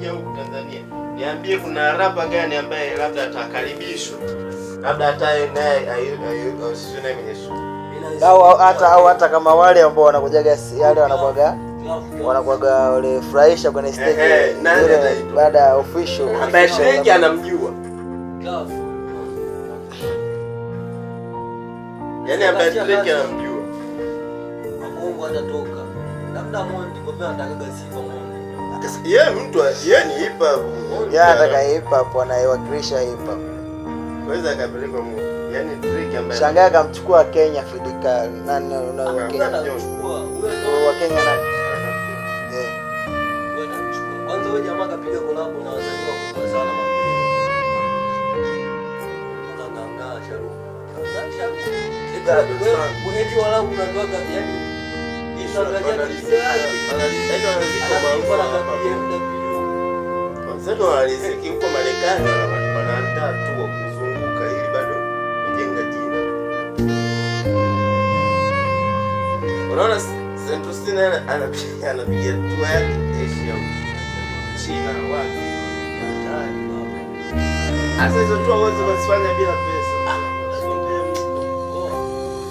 nikija huku Tanzania, niambie kuna rapper gani ambaye labda atakaribishwa. Labda hata naye asione mwenye sumu. Au hata kama wale ambao wanakujaga yale wanakuaga wale furahisha kwenye stage baada ya official ambaye Drake anamjua. Yaani ambaye Drake anamjua. Mungu atatoka. Labda Mondi kwa sababu anataka sifa Mondi. Yeye mtu yeye ni hip hop. Yeye anataka hip hop, anayewakilisha hip hop. Kwanza akapeleka Mungu. Yaani Drake ambaye Shangaa akamchukua Kenya Fidika. Nani unao Kenya? Wa Kenya nani? Wewe unachukua. Kwanza wewe jamaa kapiga collab na wasanii wakubwa sana mapema. Unang'ang'aa Sharu. Mwenyeji wala unatoka yani Sasa waliziki huko Marekani wanaandaa tu kuzunguka ili bado kujenga jina. Unaona Central Cine anapiga tour yake Asia, China, wapi. Sasa hizo tour wote wasifanya bila pesa.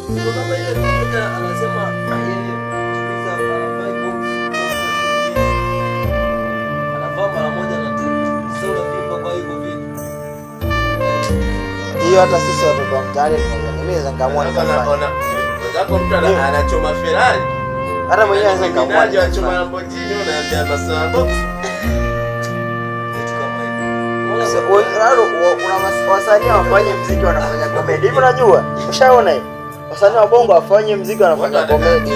Sio kama ile tuta anasema yeye tuliza anavaa mara moja na tu. Sio unapimba kwa hivyo vitu. Hiyo hata sisi watoto wa mtaani mimi zangamua nikafanya. Wazako mtu anachoma Ferrari. Hata mwenyewe zangamua anachoma Lamborghini na anambia basa box. Kitu kama hivyo. Kuna wasanii wafanye muziki wanafanya comedy. Hivi unajua? Ushaona hiyo? Wasanii wa bongo wafanye muziki wanafanya comedy.